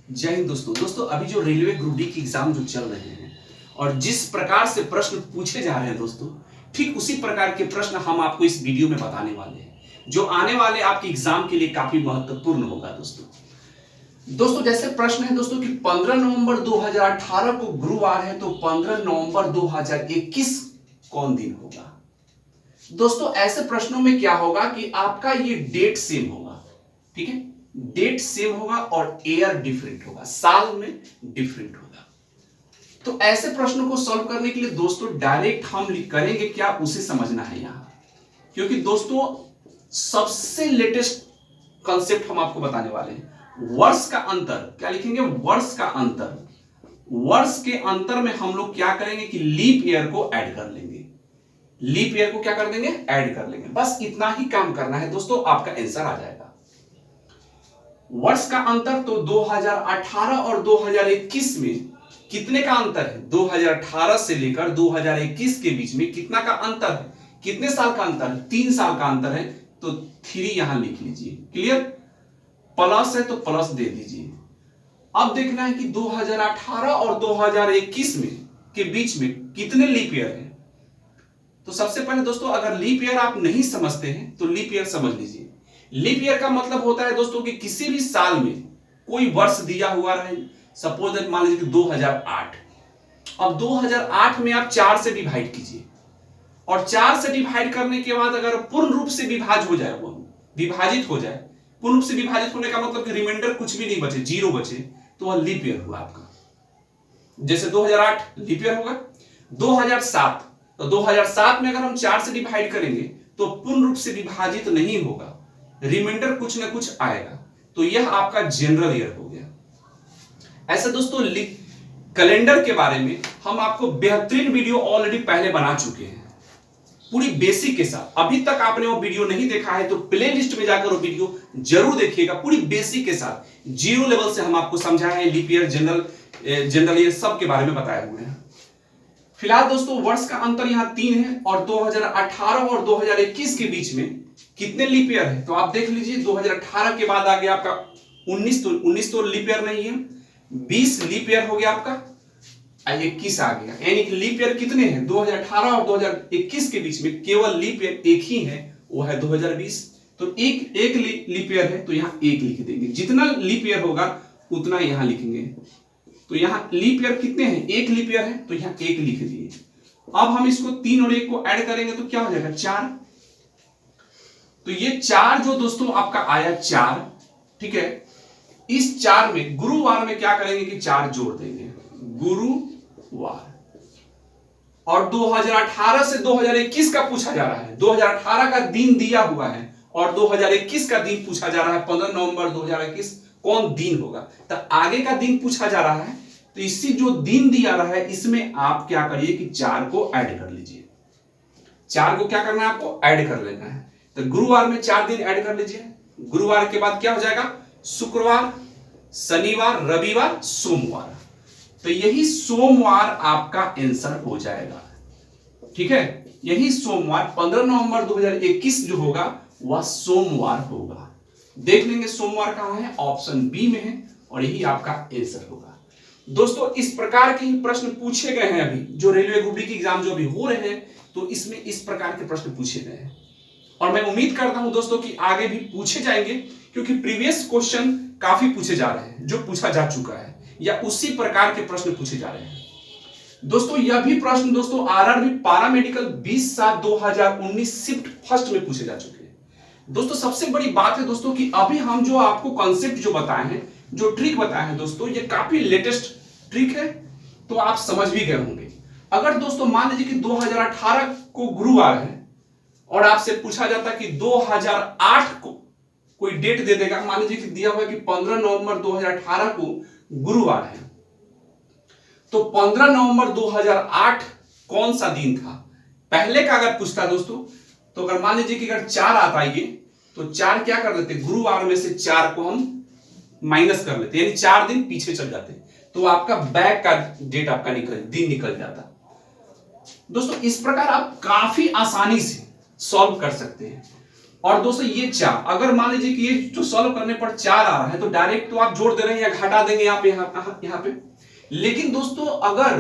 जय हिंद दोस्तों अभी जो रेलवे ग्रुप डी की एग्जाम जो चल रहे हैं और जिस प्रकार से प्रश्न पूछे जा रहे हैं दोस्तों, ठीक उसी प्रकार के प्रश्न हम आपको इस वीडियो में बताने वाले हैं जो आने वाले आपके एग्जाम के लिए काफी महत्वपूर्ण होगा। दोस्तों जैसे प्रश्न है दोस्तों कि 15 नवंबर 2018 को गुरुवार है, तो 15 नवंबर 2021 कौन दिन होगा। दोस्तों ऐसे प्रश्नों में क्या होगा कि आपका ये डेट सेम होगा, ठीक है, डेट सेम होगा और ईयर डिफरेंट होगा, साल में डिफरेंट होगा। तो ऐसे प्रश्नों को सॉल्व करने के लिए दोस्तों डायरेक्ट हम करेंगे क्या, उसे समझना है यहां, क्योंकि दोस्तों सबसे लेटेस्ट कॉन्सेप्ट हम आपको बताने वाले हैं। वर्ष का अंतर क्या लिखेंगे, वर्ष का अंतर, वर्ष के अंतर में हम लोग क्या करेंगे कि लीप ईयर को ऐड कर लेंगे, लीप ईयर को क्या कर देंगे, ऐड कर लेंगे। बस इतना ही काम करना है दोस्तों, आपका आंसर आ जाएगा। वर्ष का अंतर तो 2018 और 2021 में कितने का अंतर है, 2018 से लेकर 2021 के बीच में कितना का अंतर है, कितने साल का अंतर है, 3 साल का अंतर है, तो 3 यहां लिख लीजिए। क्लियर, प्लस है तो प्लस दे दीजिए। अब देखना है कि 2018 और 2021 में के बीच में कितने लीप ईयर है। तो सबसे पहले दोस्तों अगर लीप ईयर आप नहीं समझते हैं तो लीप ईयर समझ लीजिए। लीप ईयर का मतलब होता है दोस्तों कि किसी भी साल में कोई वर्ष दिया हुआ रहे, सपोज मान लीजिए कि 2008, अब 2008 में आप 4 से डिवाइड कीजिए और 4 से डिवाइड करने के बाद अगर पूर्ण रूप से विभाजित हो जाए, वो विभाजित हो जाए, पूर्ण रूप से विभाजित होने का मतलब कि रिमाइंडर कुछ भी नहीं बचे, 0 बचे, तो वह लीप ईयर हुआ आपका। जैसे 2008 लीप ईयर होगा। 2007, तो 2007 में अगर हम 4 से डिवाइड करेंगे तो पूर्ण रूप से विभाजित नहीं होगा, रिमाइंडर कुछ ना कुछ आएगा, तो यह आपका जनरल ईयर हो गया। ऐसे दोस्तों कैलेंडर के बारे में हम आपको बेहतरीन वीडियो ऑलरेडी पहले बना चुके हैं, पूरी बेसिक के साथ। अभी तक आपने वो वीडियो नहीं देखा है तो प्ले लिस्ट में जाकर वो वीडियो जरूर देखिएगा, पूरी बेसिक के साथ, 0 लेवल से हम आपको समझाए हैं, लीप ईयर, जनरल ईयर सब के बारे में बताए हुए हैं। फिलहाल दोस्तों वर्ष का अंतर यहां 3 है और 2018 और 2021 के बीच में कितने लीप ईयर है, तो आप देख लीजिए 2018 के बाद आ गया आपका 19 तो लीप ईयर नहीं है, 20 लीप ईयर हो गया आपका, 21 आ गया। यानी कि लीप ईयर कितने हैं, 2018 और 2021 के बीच में केवल लीप ईयर एक ही है, वो है 2020। तो एक लीप ईयर है तो यहां 1 लिख देंगे, जितना लीप ईयर होगा उतना यहां लिखेंगे। तो यहां लीप ईयर कितने हैं, 1 लीप ईयर है तो यहां 1 लिख दिए। अब हम इसको 3 और 1 को ऐड करेंगे तो क्या हो जाएगा, 4। तो ये 4 जो दोस्तों आपका आया 4, ठीक है, इस 4 में गुरुवार में क्या करेंगे कि 4 जोड़ देंगे, गुरुवार। और 2018 से 2021 का पूछा जा रहा है, 2018 का दिन दिया हुआ है और 2021 का दिन पूछा जा रहा है, 15 नवंबर 2021 कौन दिन होगा, तो आगे का दिन पूछा जा रहा है। तो इसी जो दिन दिया रहा है इसमें आप क्या करिए कि 4 को ऐड कर लीजिए, 4 को क्या करना है, आपको ऐड कर लेना है। तो गुरुवार में 4 दिन ऐड कर लीजिए, गुरुवार के बाद क्या हो जाएगा, शुक्रवार, शनिवार, रविवार, सोमवार, तो यही सोमवार आपका आंसर हो जाएगा, ठीक है। यही सोमवार 15 नवंबर 2021 जो होगा वह सोमवार होगा। देख लेंगे सोमवार कहां है, ऑप्शन बी में है और यही आपका आंसर होगा। दोस्तों इस प्रकार के ही प्रश्न पूछे गए हैं अभी, जो रेलवे ग्रुप डी की एग्जाम जो अभी हो रहे हैं तो इसमें इस प्रकार के प्रश्न पूछे गए हैं और मैं उम्मीद करता हूं दोस्तों कि आगे भी पूछे जाएंगे, क्योंकि प्रीवियस क्वेश्चन काफी पूछे जा रहे हैं, जो पूछा जा चुका है या उसी प्रकार के प्रश्न पूछे जा रहे हैं। दोस्तों यह भी प्रश्न दोस्तों आरआरबी पैरामेडिकल 20/7/2019 शिफ्ट फर्स्ट में पूछे जा चुके हैं। दोस्तों सबसे बड़ी बात है दोस्तों कि अभी हम जो आपको कॉन्सेप्ट जो बताए हैं, जो ट्रिक बताए हैं दोस्तों, ये काफी लेटेस्ट ट्रिक है, तो आप समझ भी गए होंगे। अगर दोस्तों मान लीजिए कि 2018 को गुरुवार है और आपसे पूछा जाता कि 2008 को कोई डेट दे देगा, मान लीजिए कि दिया हुआ है कि 15 नवंबर 2018 को गुरुवार है, तो 15 नवंबर 2008 कौन सा दिन था, पहले का अगर पूछता दोस्तों, तो अगर मान लीजिए कि अगर 4 आता है तो 4 क्या कर लेते, गुरुवार में से 4 को हम माइनस कर लेते, यानी 4 दिन पीछे चल जाते, तो आपका बैक का डेट आपका दिन निकल जाता। दोस्तों इस प्रकार आप काफी आसानी से सॉल्व कर सकते हैं। और दोस्तों ये 4, अगर मान लीजिए कि ये जो सॉल्व करने पर 4 आ रहा है तो डायरेक्ट तो आप जोड़ दे रहे हैं या घटा देंगे यहाँ पे। लेकिन दोस्तों अगर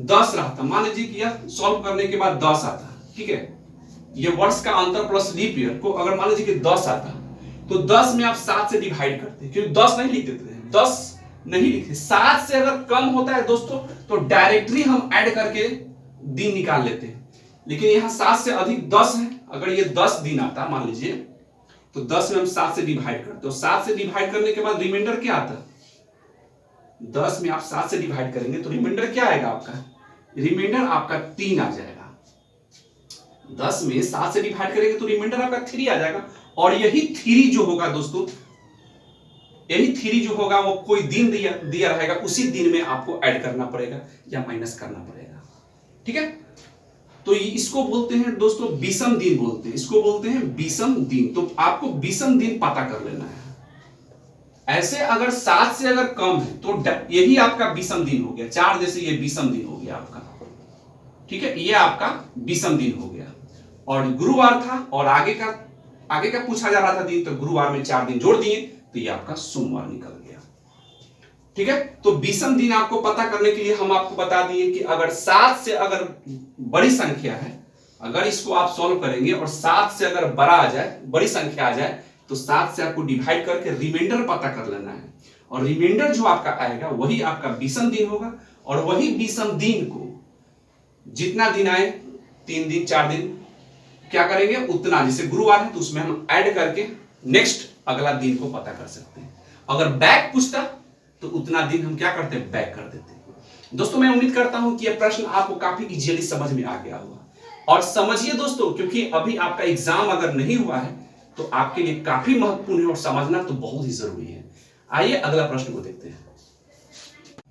10 रहता, मान लीजिए कि यह सॉल्व करने के बाद 10 आता, ठीक है, ये वर्ष का अंतर प्लस लीप ईयर को अगर मान लीजिए कि 10 आता तो 10 में आप 7 से डिवाइड करते हैं, क्योंकि 10 नहीं लिख देते हैं, 10 नहीं लिखते। 7 से अगर कम होता है दोस्तों तो डायरेक्टली हम ऐड करके दिन निकाल लेते हैं। लेकिन यहां 7 से अधिक 10 है, अगर ये 10 दिन आता मान लीजिए तो 10 में हम 7 से डिवाइड करते, तो 7 से डिवाइड करने के बाद रिमाइंडर क्या आता? 10 में आप 7 से डिवाइड करेंगे तो रिमाइंडर क्या आएगा आपका? रिमाइंडर आपका 3 आ जाएगा। 10 में 7 से डिवाइड करेंगे तो रिमाइंडर आपका 3 आ जाएगा। और यही 3 जो होगा दोस्तों, यही 3 जो होगा वो कोई दिन दिया रहेगा, उसी दिन में आपको ऐड करना पड़ेगा या माइनस करना पड़ेगा, ठीक है। तो इसको बोलते हैं दोस्तों विषम दिन बोलते हैं, इसको बोलते हैं विषम दिन। तो आपको विषम दिन पता कर लेना है। ऐसे अगर 7 से अगर कम है तो यही आपका विषम दिन हो गया। 4 जैसे ये विषम दिन हो गया आपका, ठीक है, ये आपका विषम दिन हो गया। और गुरुवार था और आगे का पूछा जा रहा था दिन, तो गुरुवार में 4 दिन जोड़ दिए तो ये आपका सोमवार निकल गया, ठीक है। तो विषम दिन आपको पता करने के लिए हम आपको बता दिए कि अगर 7 से अगर बड़ी संख्या है, अगर इसको आप सॉल्व करेंगे और 7 से अगर बड़ा आ जाए, बड़ी संख्या आ जाए, तो 7 से आपको डिवाइड करके रिमाइंडर पता कर लेना है। और रिमाइंडर जो आपका आएगा वही आपका विषम दिन होगा। और वही विषम दिन को जितना दिन आए, 3 दिन 4 दिन, क्या करेंगे उतना, जैसे गुरुवार है तो उसमें हम ऐड करके नेक्स्ट अगला दिन को पता कर सकते हैं। अगर बैक पूछता तो उतना दिन हम क्या करते हैं, बैक कर देते हैं। दोस्तों मैं उम्मीद करता हूं कि यह प्रश्न आपको काफी इजीली समझ में आ गया होगा। और समझिए दोस्तों, क्योंकि अभी आपका एग्जाम अगर नहीं हुआ है तो आपके लिए काफी महत्वपूर्ण है और समझना तो बहुत ही जरूरी है। आइए अगला प्रश्न को देखते हैं।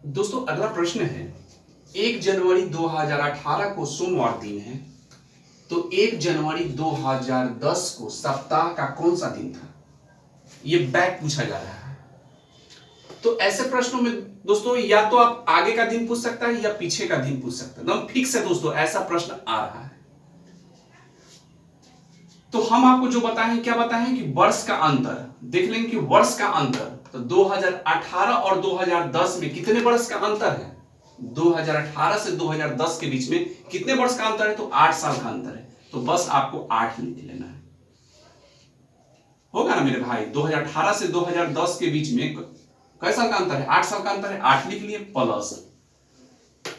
दोस्तों अगला प्रश्न है, 1 जनवरी 2018 को सोमवार दिन है, तो 1 जनवरी 2010 को सप्ताह का कौन सा दिन था? ये बैक पूछा जा रहा है। तो ऐसे प्रश्नों में दोस्तों या तो आप आगे का दिन पूछ सकता है या पीछे का दिन पूछ सकता है, एकदम फिक्स है दोस्तों, ऐसा प्रश्न आ रहा है। तो हम आपको जो बताएं, क्या बताएं कि वर्ष का अंतर देख लेंगे कि वर्ष का अंतर, तो 2018 और 2010 में कितने वर्ष का अंतर है? 2018 से 2010 के बीच में कितने वर्ष का अंतर है? तो 8 साल का अंतर है। तो बस आपको 8 लिख लेना है, होगा ना मेरे भाई। 2018 से 2010 के बीच में कई साल का अंतर है? 8 साल का अंतर है, 8 लिख लिए प्लस।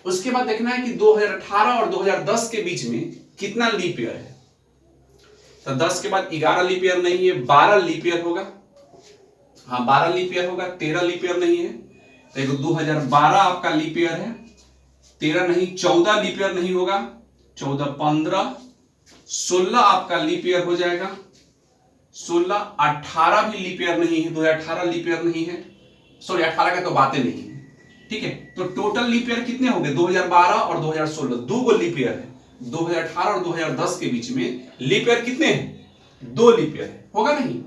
उसके बाद देखना है कि 2018 और 2010 के बीच में कितना लीप ईयर है। तो 10 के बाद 11 लीप ईयर नहीं है, 12 लीप ईयर होगा। हाँ 12 लीप ईयर होगा, 13 लीप ईयर नहीं है। देखो 2012 आपका लीप ईयर है, 13 नहीं, 14 लीप ईयर नहीं होगा, 14, 15, 16 आपका लीप ईयर हो जाएगा, 16, 18 भी लीप ईयर नहीं है, 2018 लीप ईयर नहीं है, सॉरी 18 का तो बातें नहीं है, ठीक है। तो टोटल लीप ईयर कितने हो गए? 2012 और 2016, 2 गो लीप ईयर है। 2018 और 2010 के बीच में लीप ईयर कितने हैं? 2 लीप ईयर है, होगा नहीं।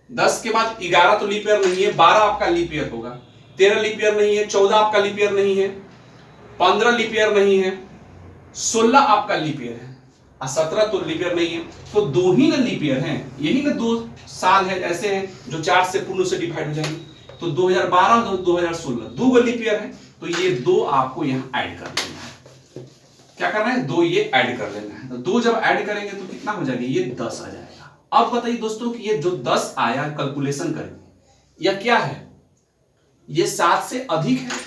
10 के बाद 11 तो लीप ईयर नहीं है, 12 आपका लीप ईयर होगा, 13 लीप ईयर नहीं है, 14 आपका लीप ईयर नहीं है, 15 लीप ईयर नहीं है, 16 आपका लीप ईयर है, 17 तो लीप ईयर नहीं है। तो 2 ही ना लीप ईयर हैं, यही ना 2 साल है ऐसे हैं जो 4 से पूर्ण से डिवाइड हो जाएंगे। तो 2012 और 2016 2 गो लीप ईयर है, तो ये 2 आपको यहां ऐड कर लेना है। क्या करना है? 2 ये ऐड कर लेना है। तो 2 जब ऐड करेंगे तो कितना हो जाएगा? ये 10 आ जाएगा। अब बताइए दोस्तों कि ये जो 10 आया, कैलकुलेशन करेंगे, या क्या है? ये 7 से अधिक है।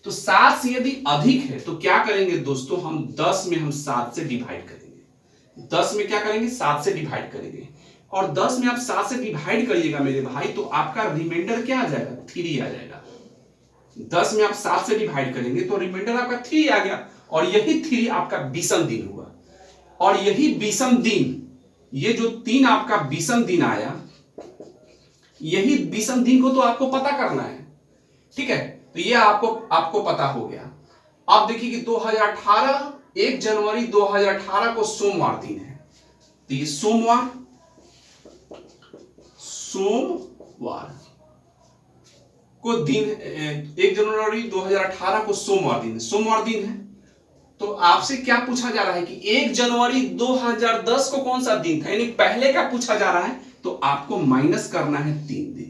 तो 7 से यदि अधिक है तो क्या करेंगे दोस्तों? हम 10 में हम 7 से डिवाइड करेंगे। 10 में क्या करेंगे? 7 से डिवाइड करेंगे। और 10 में आप 7 से डिवाइड करिएगा मेरे भाई, तो आपका रिमाइंडर क्या आ जाएगा? 3 आ जाएगा। 10 में आप 7 से डिवाइड करेंगे तो रिमाइंडर आपका 3 आ गया। और यही 3 आपका विषम दिन हुआ। और यही विषम दिन, ये जो 3 आपका विषम दिन आया, यही विषम दिन को तो आपको पता करना है, ठीक है। तो ये आपको पता हो गया। अब देखिए कि 2018 1 जनवरी 2018 को सोमवार दिन है, तो ये सोमवार को दिन, 1 जनवरी 2018 को सोमवार दिन है, तो आपसे क्या पूछा जा रहा है कि 1 जनवरी 2010 को कौन सा दिन था, यानी पहले का पूछा जा रहा है, तो आपको माइनस करना है 3 दिन।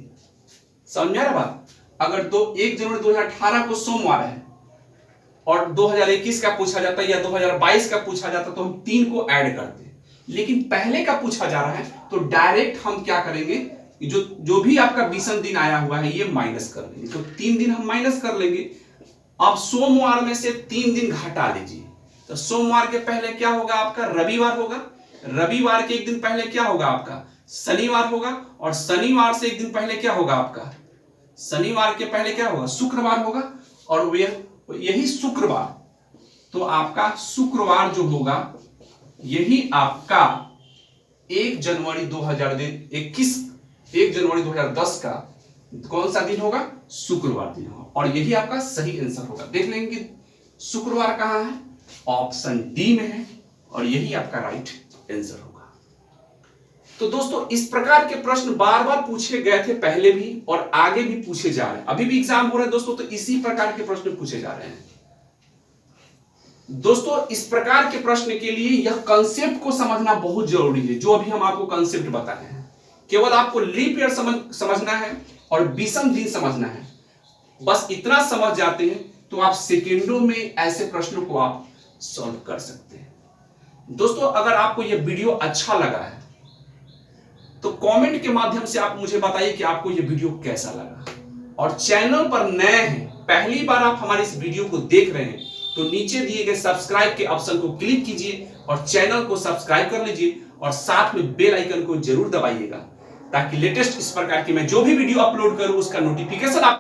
समझ आ रहा बात? अगर 1 जनवरी 2018 को सोमवार है और 2021 का पूछा जाता है या 2022 का पूछा जाता तो हम 3 को ऐड करते, लेकिन पहले का पूछा जा रहा है तो डायरेक्ट हम क्या करेंगे, जो भी आपका विषम दिन आया हुआ है ये माइनस कर लेंगे, तो 3 दिन हम माइनस कर लेंगे। अब सोमवार में से 3 दिन घटा लीजिए, तो सोमवार के पहले क्या होगा आपका, रविवार होगा, रविवार के एक दिन पहले क्या होगा आपका, शनिवार होगा, और शनिवार से एक दिन पहले क्या होगा आपका, शनिवार के पहले क्या होगा, शुक्रवार होगा, और यही शुक्रवार, तो आपका शुक्रवार जो होगा यही आपका 1 जनवरी 2010 का कौन सा दिन होगा, शुक्रवार दिन होगा, और यही आपका सही आंसर होगा। देख लेंगे कि शुक्रवार कहां है, ऑप्शन डी में है, और यही आपका राइट आंसर होगा। तो दोस्तों इस प्रकार के प्रश्न बार बार पूछे गए थे पहले भी, और आगे भी पूछे जा रहे हैं, अभी भी एग्जाम हो रहा है दोस्तों, तो इसी प्रकार के प्रश्न पूछे जा रहे हैं। दोस्तों इस प्रकार के प्रश्न के लिए यह कंसेप्ट को समझना बहुत जरूरी है, जो अभी हम आपको कंसेप्ट बताए हैं। केवल आपको लीप ईयर समझना है और विषम दिन समझना है, बस इतना समझ जाते हैं तो आप सेकेंडों में ऐसे प्रश्नों को आप सॉल्व कर सकते हैं। दोस्तों अगर आपको यह वीडियो अच्छा लगा है तो कमेंट के माध्यम से आप मुझे बताइए कि आपको यह वीडियो कैसा लगा, और चैनल पर नए हैं, पहली बार आप हमारे इस वीडियो को देख रहे हैं, तो नीचे दिए गए सब्सक्राइब के ऑप्शन को क्लिक कीजिए और चैनल को सब्सक्राइब कर लीजिए, और साथ में बेल आइकन को जरूर दबाइएगा, ताकि लेटेस्ट इस प्रकार की मैं जो भी वीडियो अपलोड करूं उसका नोटिफिकेशन आप